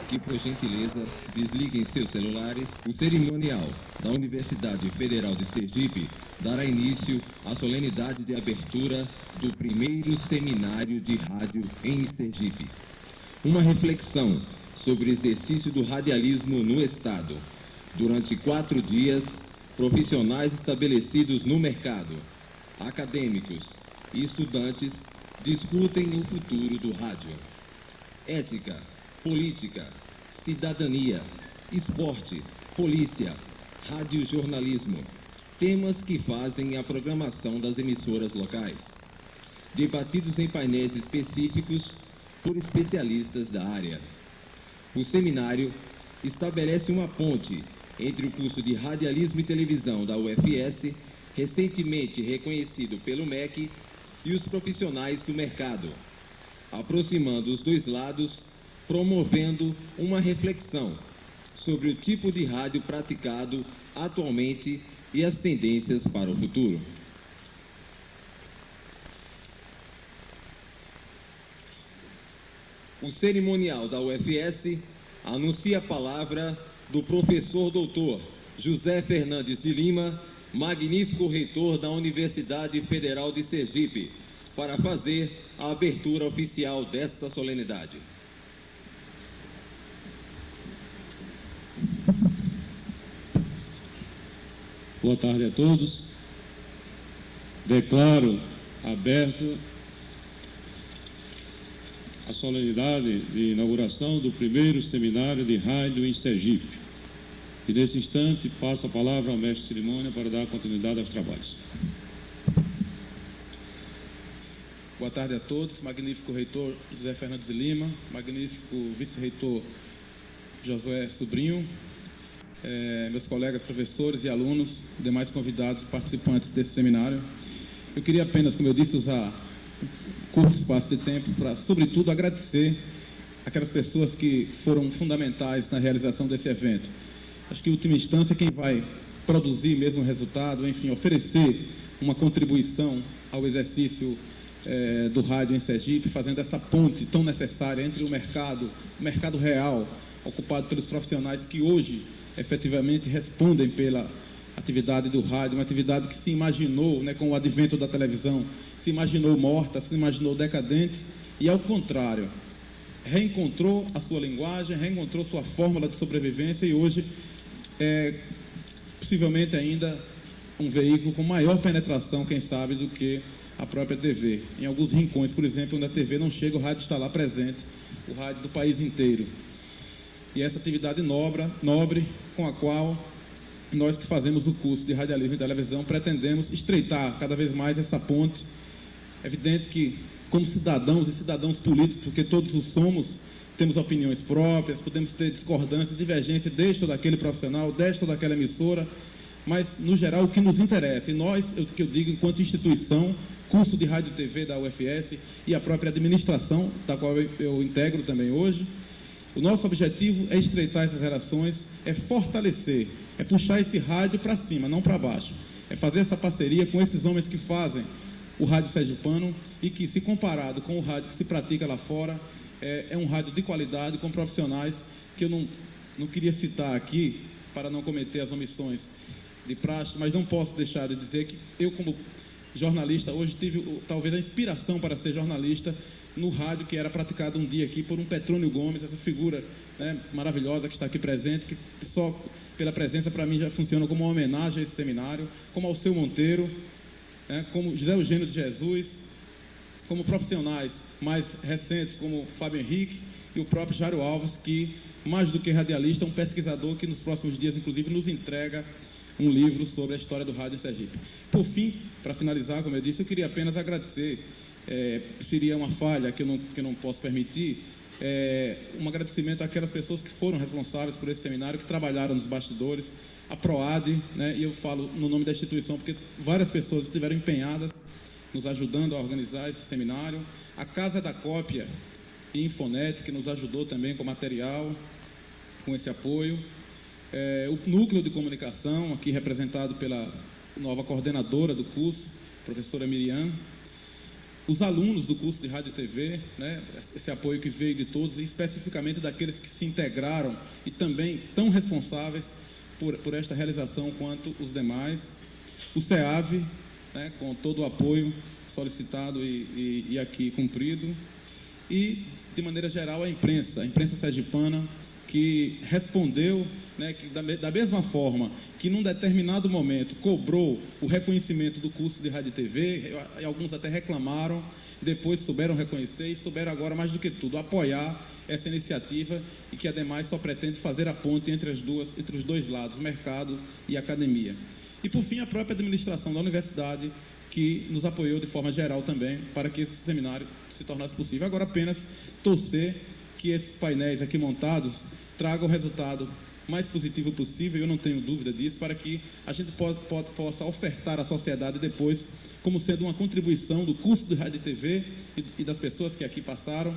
que, por gentileza, desliguem seus celulares. O cerimonial da Universidade Federal de Sergipe dará início à solenidade de abertura do primeiro seminário de rádio em Sergipe. Uma reflexão sobre o exercício do radialismo no Estado. Durante 4 dias, profissionais estabelecidos no mercado, acadêmicos e estudantes discutem o futuro do rádio. Ética, política, cidadania, esporte, polícia, radiojornalismo, temas que fazem a programação das emissoras locais, debatidos em painéis específicos por especialistas da área. O seminário estabelece uma ponte entre o curso de Radialismo e Televisão da UFS, recentemente reconhecido pelo MEC, e os profissionais do mercado, aproximando os dois lados, promovendo uma reflexão sobre o tipo de rádio praticado atualmente e as tendências para o futuro. O cerimonial da UFS anuncia a palavra do professor doutor José Fernandes de Lima, magnífico reitor da Universidade Federal de Sergipe, para fazer a abertura oficial desta solenidade. Boa tarde a todos. Declaro aberto a solenidade de inauguração do primeiro seminário de rádio em Sergipe. E nesse instante passo a palavra ao mestre de cerimônia para dar continuidade aos trabalhos. Boa tarde a todos. Magnífico reitor José Fernandes de Lima, magnífico vice-reitor Josué Sobrinho, meus colegas professores e alunos, demais convidados e participantes desse seminário. Eu queria apenas, como eu disse, usar um curto espaço de tempo para, sobretudo, agradecer aquelas pessoas que foram fundamentais na realização desse evento. Acho que, em última instância, quem vai produzir mesmo o resultado, enfim, oferecer uma contribuição ao exercício do rádio em Sergipe, fazendo essa ponte tão necessária entre o mercado real, ocupado pelos profissionais que hoje, efetivamente, respondem pela atividade do rádio, uma atividade que se imaginou, com o advento da televisão, se imaginou morta, se imaginou decadente, e, ao contrário, reencontrou a sua linguagem, reencontrou sua fórmula de sobrevivência e hoje é possivelmente ainda um veículo com maior penetração, quem sabe, do que a própria TV. Em alguns rincões, por exemplo, onde a TV não chega, o rádio está lá presente, o rádio do país inteiro. E essa atividade nobre, com a qual nós que fazemos o curso de radialismo e televisão pretendemos estreitar cada vez mais essa ponte. É evidente que, como cidadãos e cidadãos políticos, porque todos o somos, temos opiniões próprias, podemos ter discordâncias, divergências deste ou daquele profissional, desta ou daquela emissora, mas, no geral, o que nos interessa, e nós, o que eu digo enquanto instituição, curso de rádio e TV da UFS e a própria administração, da qual eu integro também hoje, o nosso objetivo é estreitar essas relações, é fortalecer, é puxar esse rádio para cima, não para baixo, é fazer essa parceria com esses homens que fazem o rádio sergipano e que, se comparado com o rádio que se pratica lá fora, é um rádio de qualidade, com profissionais que eu não queria citar aqui para não cometer as omissões de praxe, mas não posso deixar de dizer que eu, como jornalista, hoje tive talvez a inspiração para ser jornalista no rádio que era praticado um dia aqui por um Petrônio Gomes, essa figura maravilhosa que está aqui presente, que só pela presença para mim já funciona como uma homenagem a esse seminário, como Alceu Monteiro, como José Eugênio de Jesus, como profissionais mais recentes como Fábio Henrique e o próprio Jário Alves, que, mais do que radialista, é um pesquisador que nos próximos dias, inclusive, nos entrega um livro sobre a história do rádio em Sergipe. Por fim, para finalizar, como eu disse, eu queria apenas agradecer, seria uma falha que eu não posso permitir, um agradecimento àquelas pessoas que foram responsáveis por esse seminário, que trabalharam nos bastidores, a PROAD, e eu falo no nome da instituição, porque várias pessoas estiveram empenhadas nos ajudando a organizar esse seminário, a Casa da Cópia e Infonet, que nos ajudou também com material, com esse apoio, o Núcleo de Comunicação, aqui representado pela nova coordenadora do curso, professora Miriam, os alunos do curso de Rádio e TV, né, esse apoio que veio de todos, e especificamente daqueles que se integraram e também tão responsáveis por esta realização quanto os demais. O SEAV, né, com todo o apoio solicitado e aqui cumprido. E, de maneira geral, a imprensa sergipana, que respondeu, né, que da mesma forma que num determinado momento cobrou o reconhecimento do curso de Rádio e TV, e alguns até reclamaram, depois souberam reconhecer e souberam agora, mais do que tudo, apoiar essa iniciativa, e que, ademais, só pretende fazer a ponte entre os dois lados, mercado e academia. E, por fim, a própria administração da universidade, que nos apoiou de forma geral também para que esse seminário se tornasse possível. Agora, apenas torcer que esses painéis aqui montados tragam o resultado mais positivo possível, eu não tenho dúvida disso, para que a gente possa ofertar à sociedade depois, como sendo uma contribuição do curso de Rádio e TV e das pessoas que aqui passaram,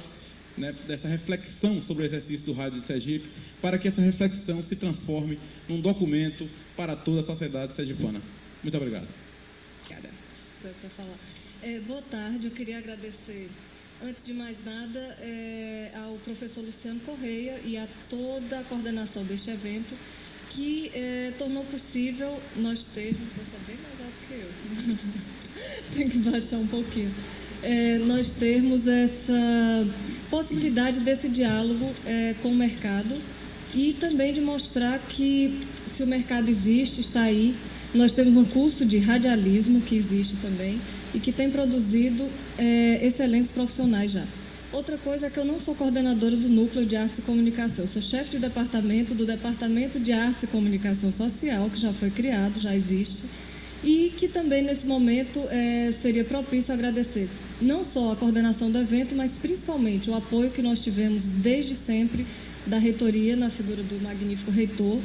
né, dessa reflexão sobre o exercício do Rádio de Sergipe, para que essa reflexão se transforme num documento para toda a sociedade sergipana. Muito obrigado. Obrigada. Para falar. Boa tarde, eu queria agradecer, antes de mais nada, ao professor Luciano Correia e a toda a coordenação deste evento, que tornou possível nós termos, você é bem mais alto que eu, tem que baixar um pouquinho, nós termos essa possibilidade desse diálogo com o mercado, e também de mostrar que, se o mercado existe, está aí. Nós temos um curso de radialismo que existe também e que tem produzido excelentes profissionais já. Outra coisa é que eu não sou coordenadora do Núcleo de Artes e Comunicação, eu sou chefe de departamento do Departamento de Artes e Comunicação Social, que já foi criado, já existe, e que também, nesse momento, seria propício agradecer não só a coordenação do evento, mas principalmente o apoio que nós tivemos desde sempre da reitoria, na figura do magnífico reitor,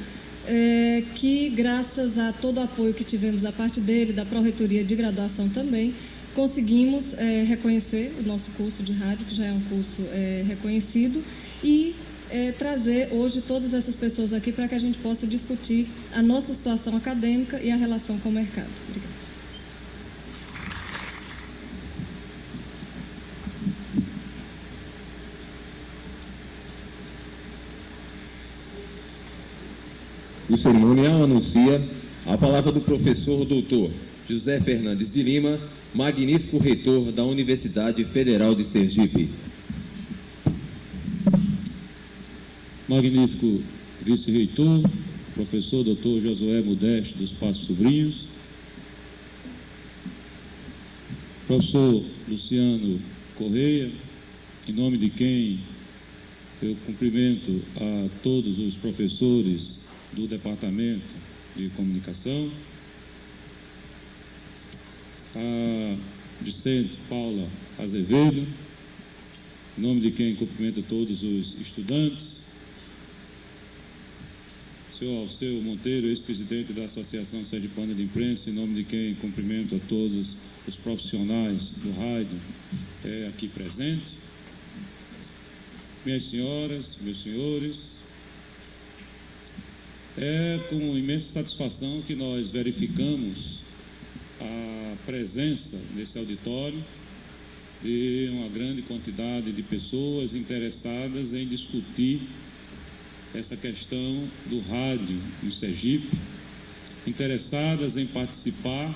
que, graças a todo o apoio que tivemos da parte dele, da Pró-Reitoria de Graduação também, conseguimos reconhecer o nosso curso de rádio, que já é um curso reconhecido, e trazer hoje todas essas pessoas aqui para que a gente possa discutir a nossa situação acadêmica e a relação com o mercado. Obrigada. O cerimonial anuncia a palavra do professor doutor José Fernandes de Lima, magnífico reitor da Universidade Federal de Sergipe. Magnífico vice-reitor, professor doutor Josué Modesto dos Passos Sobrinhos, professor Luciano Correia, em nome de quem eu cumprimento a todos os professores do Departamento de Comunicação, a discente Paula Azevedo, em nome de quem cumprimento todos os estudantes, senhor Alceu Monteiro, ex-presidente da Associação Sergipana de Imprensa, em nome de quem cumprimento a todos os profissionais do rádio aqui presentes, minhas senhoras, meus senhores, é com imensa satisfação que nós verificamos a presença nesse auditório de uma grande quantidade de pessoas interessadas em discutir essa questão do rádio no Sergipe, interessadas em participar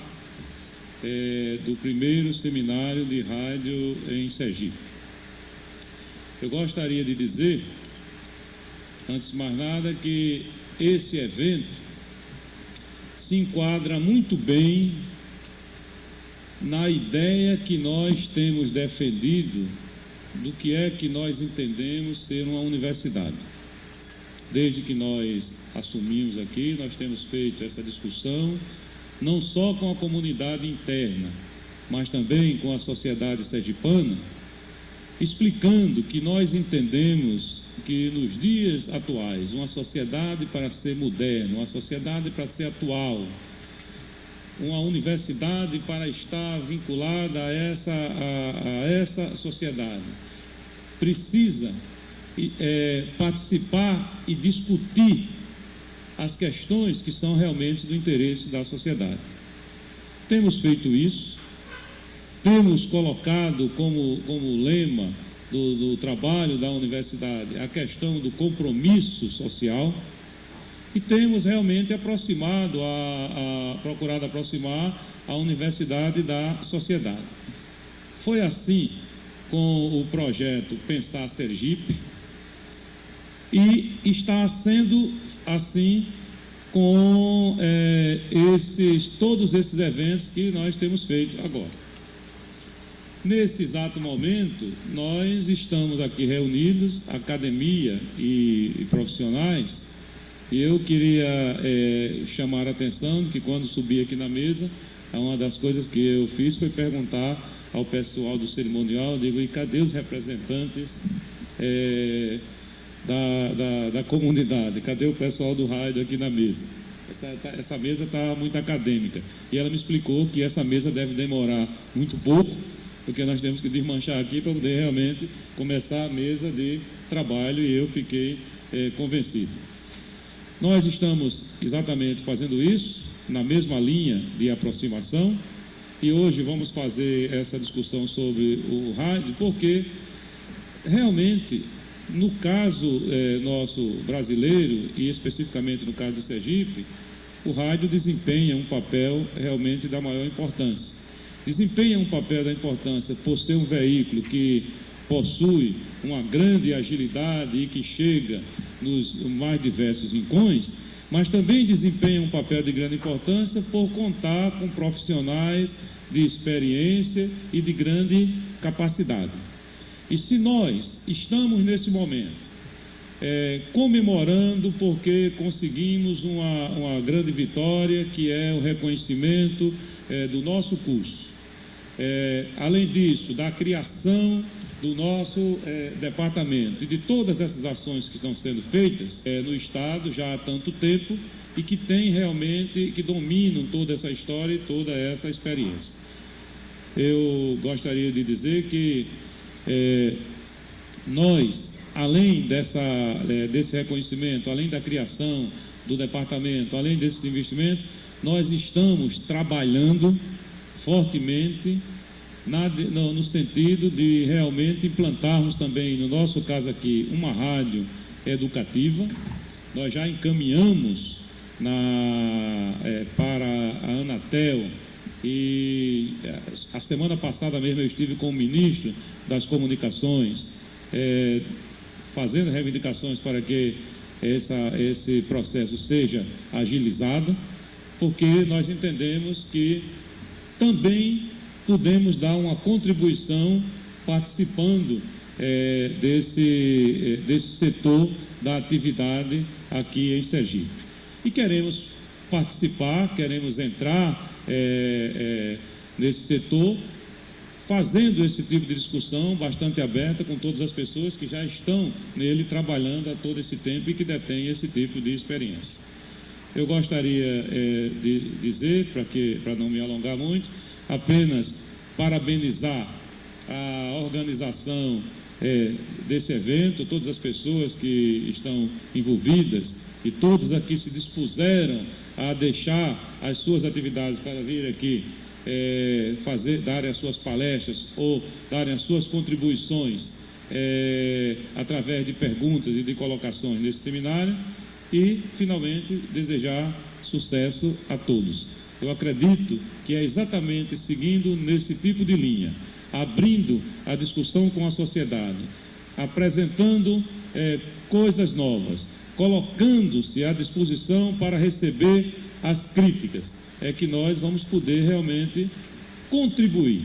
do primeiro seminário de rádio em Sergipe. Eu gostaria de dizer, antes de mais nada, que esse evento se enquadra muito bem na ideia que nós temos defendido do que é que nós entendemos ser uma universidade. Desde que nós assumimos aqui, nós temos feito essa discussão, não só com a comunidade interna, mas também com a sociedade sergipana, explicando que nós entendemos que nos dias atuais, uma sociedade para ser moderna, uma sociedade para ser atual, uma universidade para estar vinculada a essa sociedade, precisa participar e discutir as questões que são realmente do interesse da sociedade. Temos feito isso, temos colocado como lema do trabalho da universidade a questão do compromisso social e temos realmente procurado aproximar a universidade da sociedade. Foi assim com o projeto Pensar Sergipe e está sendo assim com todos esses eventos que nós temos feito agora. Nesse exato momento, nós estamos aqui reunidos, academia e profissionais, e eu queria chamar a atenção de que quando subi aqui na mesa, uma das coisas que eu fiz foi perguntar ao pessoal do cerimonial, digo, e cadê os representantes da comunidade? Cadê o pessoal do rádio aqui na mesa? Essa mesa está muito acadêmica. E ela me explicou que essa mesa deve demorar muito pouco, porque nós temos que desmanchar aqui para poder realmente começar a mesa de trabalho, e eu fiquei convencido. Nós estamos exatamente fazendo isso, na mesma linha de aproximação, e hoje vamos fazer essa discussão sobre o rádio, porque realmente, no caso nosso brasileiro, e especificamente no caso de Sergipe, o rádio desempenha um papel realmente da maior importância. Desempenha um papel da importância por ser um veículo que possui uma grande agilidade e que chega nos mais diversos rincões, mas também desempenha um papel de grande importância por contar com profissionais de experiência e de grande capacidade. E se nós estamos nesse momento comemorando porque conseguimos uma grande vitória, que é o reconhecimento do nosso curso, além disso, da criação do nosso departamento e de todas essas ações que estão sendo feitas no Estado já há tanto tempo e que que dominam toda essa história e toda essa experiência. Eu gostaria de dizer que nós, além desse reconhecimento, além da criação do departamento, além desses investimentos, nós estamos trabalhando fortemente no sentido de realmente implantarmos também, no nosso caso aqui, uma rádio educativa. Nós já encaminhamos para a Anatel, e a semana passada mesmo eu estive com o ministro das Comunicações, fazendo reivindicações para que esse processo seja agilizado, porque nós entendemos que também podemos dar uma contribuição participando desse setor da atividade aqui em Sergipe. E queremos participar, queremos entrar nesse setor, fazendo esse tipo de discussão bastante aberta com todas as pessoas que já estão nele trabalhando há todo esse tempo e que detêm esse tipo de experiência. Eu gostaria de dizer, para não me alongar muito, apenas parabenizar a organização desse evento, todas as pessoas que estão envolvidas e todas aqui se dispuseram a deixar as suas atividades para vir aqui darem as suas palestras ou darem as suas contribuições através de perguntas e de colocações nesse seminário, e finalmente desejar sucesso a todos. Eu acredito que é exatamente seguindo nesse tipo de linha, abrindo a discussão com a sociedade, apresentando coisas novas, colocando-se à disposição para receber as críticas, que nós vamos poder realmente contribuir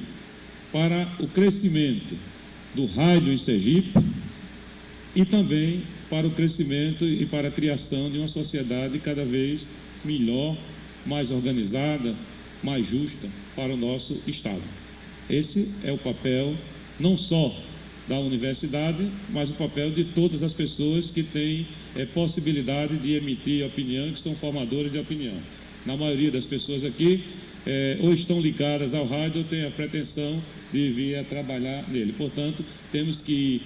para o crescimento do rádio em Sergipe e também para o crescimento e para a criação de uma sociedade cada vez melhor, mais organizada, mais justa para o nosso Estado. Esse é o papel não só da universidade, mas o papel de todas as pessoas que têm possibilidade de emitir opinião, que são formadores de opinião. Na maioria das pessoas aqui, ou estão ligadas ao rádio, ou têm a pretensão de vir a trabalhar nele. Portanto, temos que ir,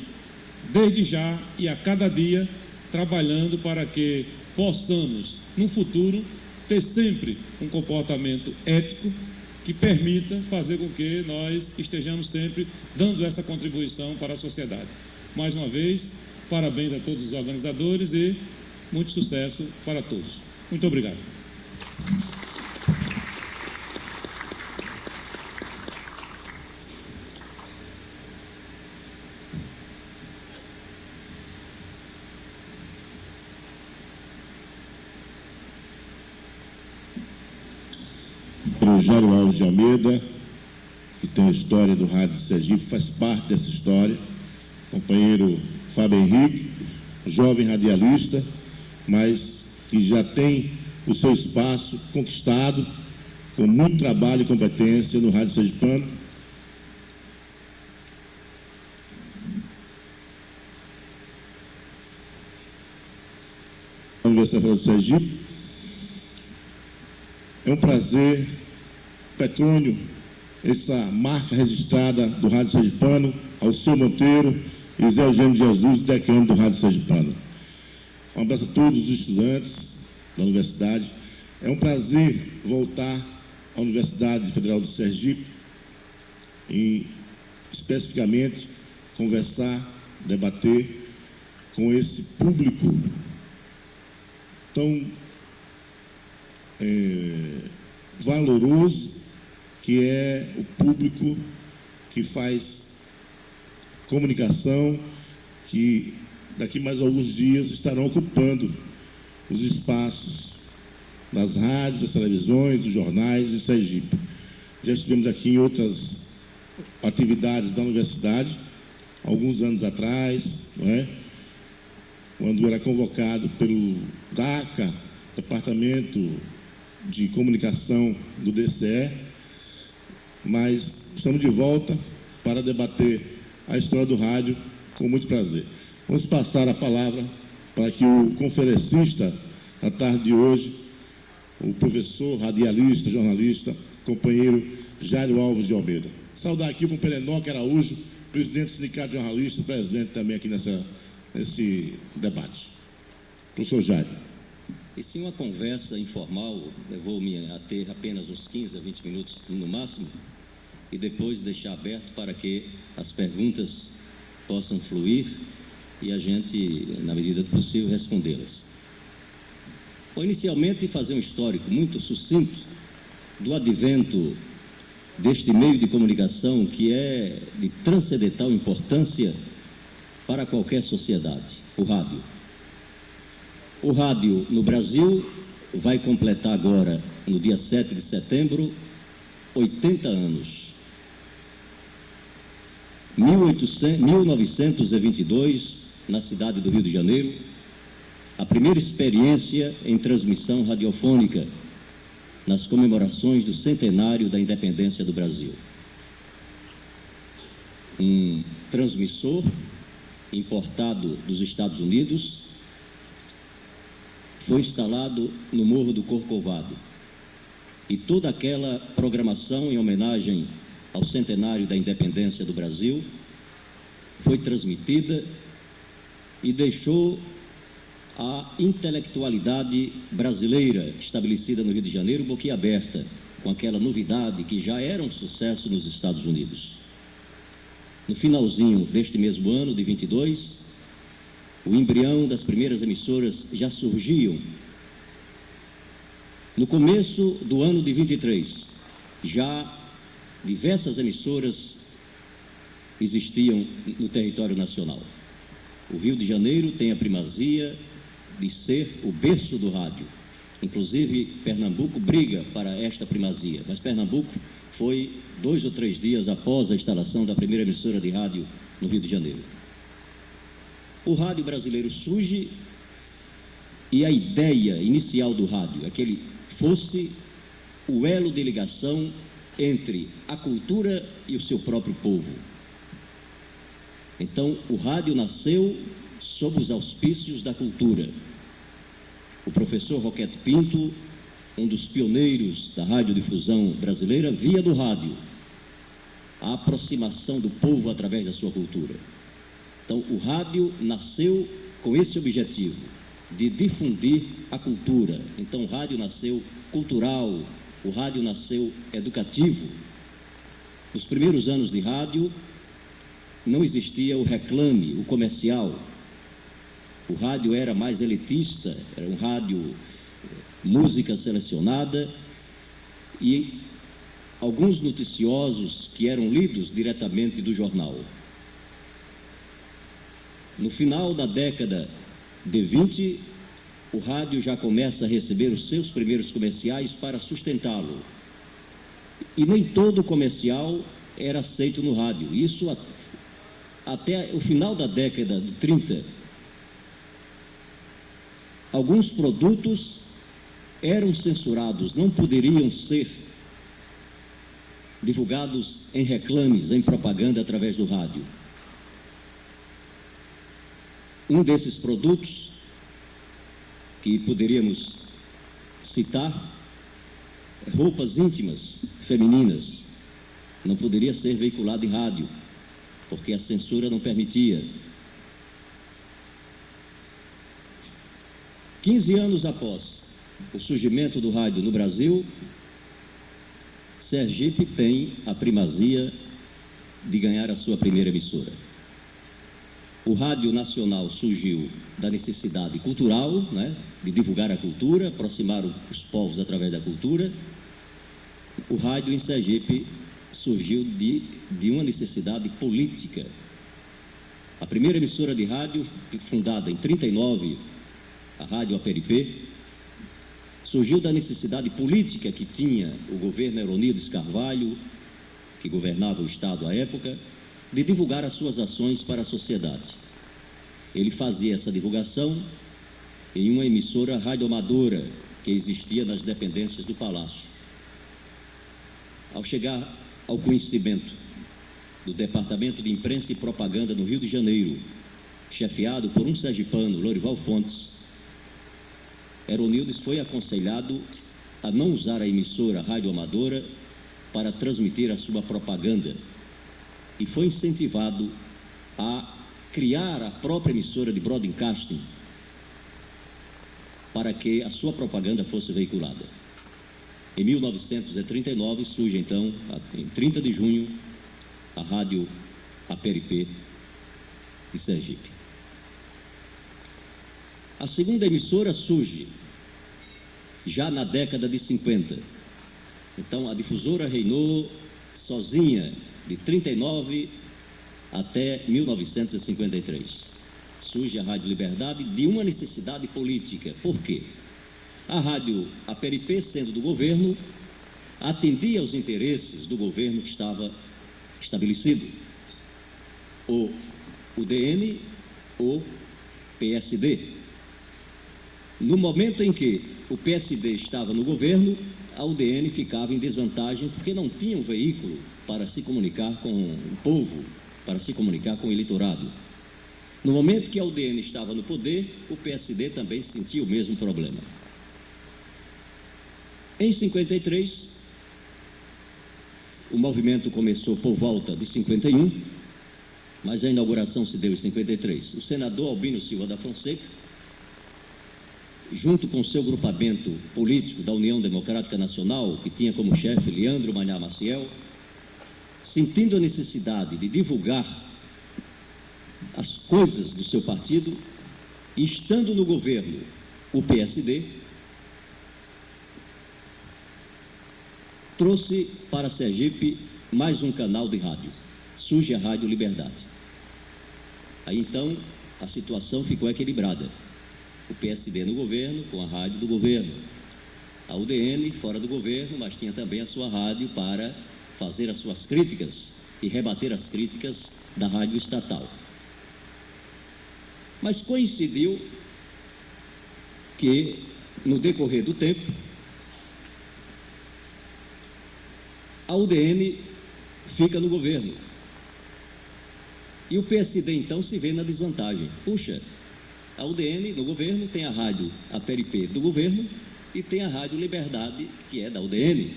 desde já e a cada dia, trabalhando para que possamos, no futuro, ter sempre um comportamento ético que permita fazer com que nós estejamos sempre dando essa contribuição para a sociedade. Mais uma vez, parabéns a todos os organizadores e muito sucesso para todos. Muito obrigado. Jário Alves de Almeida, que tem a história do Rádio de Sergipe, faz parte dessa história. Companheiro Fábio Henrique, jovem radialista, mas que já tem o seu espaço conquistado, com muito trabalho e competência no Rádio Sergipano. Universidade Federal do Sergipe. É um prazer, Petrônio, essa marca registrada do Rádio Sergipano, Alceu Monteiro e Zé Eugênio Jesus, decano do Rádio Sergipano. Um abraço a todos os estudantes da universidade. É um prazer voltar à Universidade Federal do Sergipe e, especificamente, conversar, debater com esse público tão valoroso, que é o público que faz comunicação, que daqui mais alguns dias estarão ocupando os espaços das rádios, das televisões, dos jornais de Sergipe. Já estivemos aqui em outras atividades da universidade, alguns anos atrás, não é? Quando era convocado pelo DACA, Departamento de Comunicação do DCE, mas estamos de volta para debater a história do rádio com muito prazer. Vamos passar a palavra para que o conferencista da tarde de hoje, o professor, radialista, jornalista, companheiro Jário Alves de Almeida. Saudar aqui o companheiro Enoque Araújo, presidente do Sindicato de Jornalistas, presente também aqui nesse debate. Professor Jário. E sim, uma conversa informal, eu vou me ater apenas uns 15 a 20 minutos no máximo, e depois deixar aberto para que as perguntas possam fluir e a gente, na medida do possível, respondê-las. Vou inicialmente fazer um histórico muito sucinto do advento deste meio de comunicação que é de transcendental importância para qualquer sociedade, o rádio. O rádio no Brasil vai completar agora, no dia 7 de setembro, 80 anos. 1922, na cidade do Rio de Janeiro, a primeira experiência em transmissão radiofônica nas comemorações do centenário da independência do Brasil. Um transmissor importado dos Estados Unidos foi instalado no Morro do Corcovado. E toda aquela programação em homenagem ao centenário da independência do Brasil foi transmitida e deixou a intelectualidade brasileira estabelecida no Rio de Janeiro boquiaberta com aquela novidade que já era um sucesso nos Estados Unidos. No finalzinho deste mesmo ano, de 22, o embrião das primeiras emissoras já surgiam. No começo do ano de 23, já diversas emissoras existiam no território nacional. O Rio de Janeiro tem a primazia de ser o berço do rádio. Inclusive, Pernambuco briga para esta primazia, mas Pernambuco foi 2 ou 3 dias após a instalação da primeira emissora de rádio no Rio de Janeiro. O rádio brasileiro surge e a ideia inicial do rádio é que ele fosse o elo de ligação entre a cultura e o seu próprio povo. Então, o rádio nasceu sob os auspícios da cultura. O professor Roquete Pinto, um dos pioneiros da radiodifusão brasileira, via do rádio a aproximação do povo através da sua cultura. Então, o rádio nasceu com esse objetivo, de difundir a cultura. Então, o rádio nasceu cultural, O rádio nasceu educativo. Nos primeiros anos de rádio, não existia o reclame, o comercial. O rádio era mais elitista, era um rádio música selecionada e alguns noticiosos que eram lidos diretamente do jornal. No final da década de 20, o rádio já começa a receber os seus primeiros comerciais para sustentá-lo. E nem todo comercial era aceito no rádio. Isso até o final da década de 30. Alguns produtos eram censurados, não poderiam ser divulgados em reclames, em propaganda através do rádio. Um desses produtos que poderíamos citar, roupas íntimas femininas, não poderia ser veiculado em rádio, porque a censura não permitia. 15 anos após o surgimento do rádio no Brasil, Sergipe tem a primazia de ganhar a sua primeira emissora. O Rádio Nacional surgiu da necessidade cultural, né, de divulgar a cultura, aproximar os povos através da cultura. O rádio em Sergipe surgiu de uma necessidade política. A primeira emissora de rádio, fundada em 39, a Rádio Aperipê, surgiu da necessidade política que tinha o governo Euronides Carvalho, que governava o Estado à época, de divulgar as suas ações para a sociedade. Ele fazia essa divulgação em uma emissora radioamadora que existia nas dependências do Palácio. Ao chegar ao conhecimento do Departamento de Imprensa e Propaganda no Rio de Janeiro, chefiado por um sergipano, Lorival Fontes, Euronides foi aconselhado a não usar a emissora radioamadora para transmitir a sua propaganda e foi incentivado a criar a própria emissora de broadcasting para que a sua propaganda fosse veiculada. Em 1939 surge então, em 30 de junho, a Rádio Aperipê de Sergipe. A segunda emissora surge já na década de 50. Então, a difusora reinou sozinha de 39 até 1953. Surge a Rádio Liberdade de uma necessidade política. Por quê? A Rádio Aperipê, sendo do governo, atendia aos interesses do governo que estava estabelecido. O UDN ou PSD. No momento em que o PSD estava no governo, a UDN ficava em desvantagem porque não tinha um veículo para se comunicar com o povo, para se comunicar com o eleitorado. No momento que a UDN estava no poder, o PSD também sentia o mesmo problema. Em 53, o movimento começou por volta de 51, mas a inauguração se deu em 53. O senador Albino Silva da Fonseca, junto com seu grupamento político da União Democrática Nacional, que tinha como chefe Leandro Maná Maciel, sentindo a necessidade de divulgar as coisas do seu partido, e estando no governo o PSD, trouxe para Sergipe mais um canal de rádio. Surge a Rádio Liberdade. Aí então a situação ficou equilibrada. O PSD no governo, com a rádio do governo. A UDN fora do governo, mas tinha também a sua rádio para fazer as suas críticas e rebater as críticas da rádio estatal. Mas coincidiu que, no decorrer do tempo, a UDN fica no governo. E o PSD, então, se vê na desvantagem. Puxa, a UDN, no governo, tem a Rádio Aperipê do governo e tem a Rádio Liberdade, que é da UDN.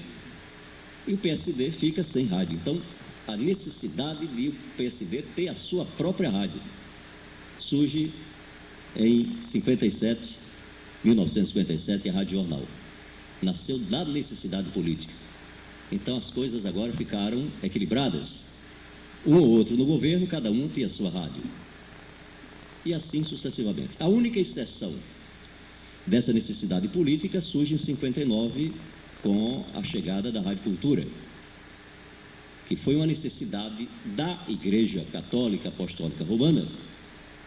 E o PSD fica sem rádio. Então, a necessidade de o PSD ter a sua própria rádio surge em 1957, a Rádio Jornal. nasceu da necessidade política. Então as coisas agora ficaram equilibradas. Um ou outro no governo, cada um tem a sua rádio. E assim sucessivamente. A única exceção dessa necessidade política surge em 59, com a chegada da Rádio Cultura, que foi uma necessidade da Igreja Católica Apostólica Romana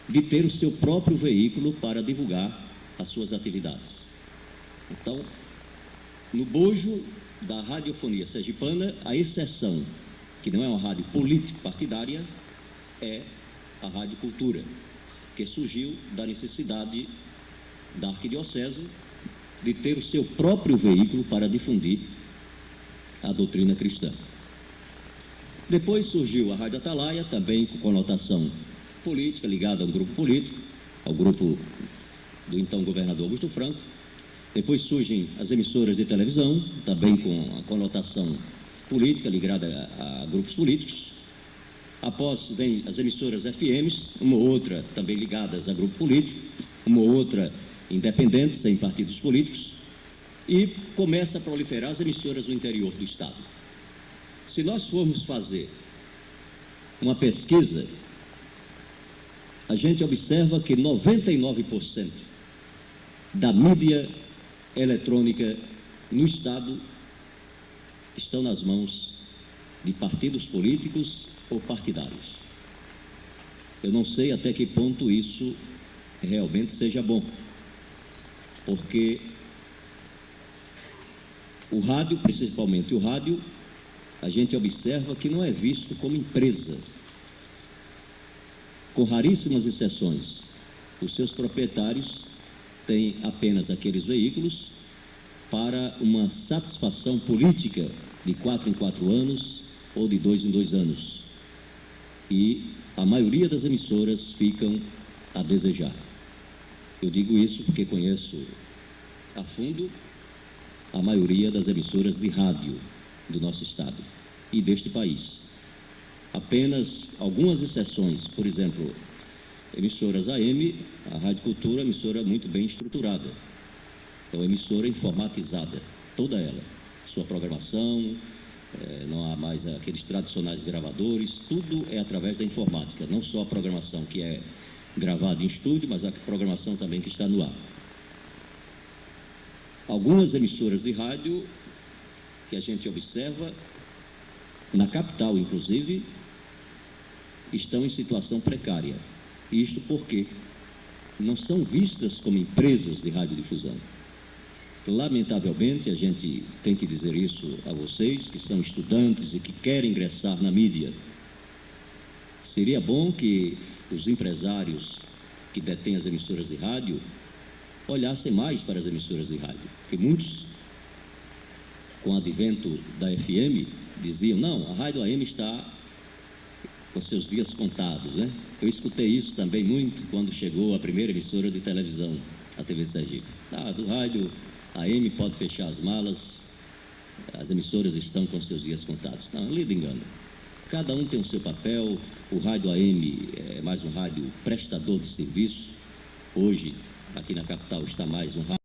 de ter o seu próprio veículo para divulgar as suas atividades. Então, no bojo da radiofonia sergipana, a exceção, que não é uma rádio político-partidária, é a Rádio Cultura, que surgiu da necessidade da arquidiocese de ter o seu próprio veículo para difundir a doutrina cristã. Depois surgiu a Rádio Atalaia, também com conotação política, ligada a um grupo político, ao grupo do então governador Augusto Franco. Depois surgem as emissoras de televisão, também com a conotação política, ligada a grupos políticos. Após vem as emissoras FMs, uma ou outra também ligadas a grupo político, uma ou outra independentes, sem partidos políticos, e começa a proliferar as emissoras no interior do Estado. Se nós formos fazer uma pesquisa, a gente observa que 99% da mídia eletrônica no Estado estão nas mãos de partidos políticos ou partidários. Eu não sei até que ponto isso realmente seja bom, porque o rádio, principalmente o rádio, a gente observa que não é visto como empresa. Com raríssimas exceções, os seus proprietários têm apenas aqueles veículos para uma satisfação política de 4 em 4 anos ou de 2 em 2 anos. E a maioria das emissoras ficam a desejar. Eu digo isso porque conheço a fundo a maioria das emissoras de rádio do nosso estado e deste país. Apenas algumas exceções, por exemplo, emissoras AM, a Rádio Cultura é uma emissora muito bem estruturada. É uma emissora informatizada, toda ela. Sua programação, não há mais aqueles tradicionais gravadores, tudo é através da informática, não só a programação que é gravada em estúdio, mas a programação também que está no ar. Algumas emissoras de rádio que a gente observa, na capital inclusive, estão em situação precária. Isto porque não são vistas como empresas de radiodifusão. Lamentavelmente, a gente tem que dizer isso a vocês, que são estudantes e que querem ingressar na mídia. Seria bom que os empresários que detêm as emissoras de rádio olhassem mais para as emissoras de rádio, porque muitos, com o advento da FM, diziam, não, a rádio AM está com seus dias contados, né? Eu escutei isso também muito quando chegou a primeira emissora de televisão, a TV Sergipe. Do rádio AM pode fechar as malas, as emissoras estão com seus dias contados. Não, lhe engano. Cada um tem o seu papel, o rádio AM é mais um rádio prestador de serviço. Hoje, aqui na capital, está mais um rádio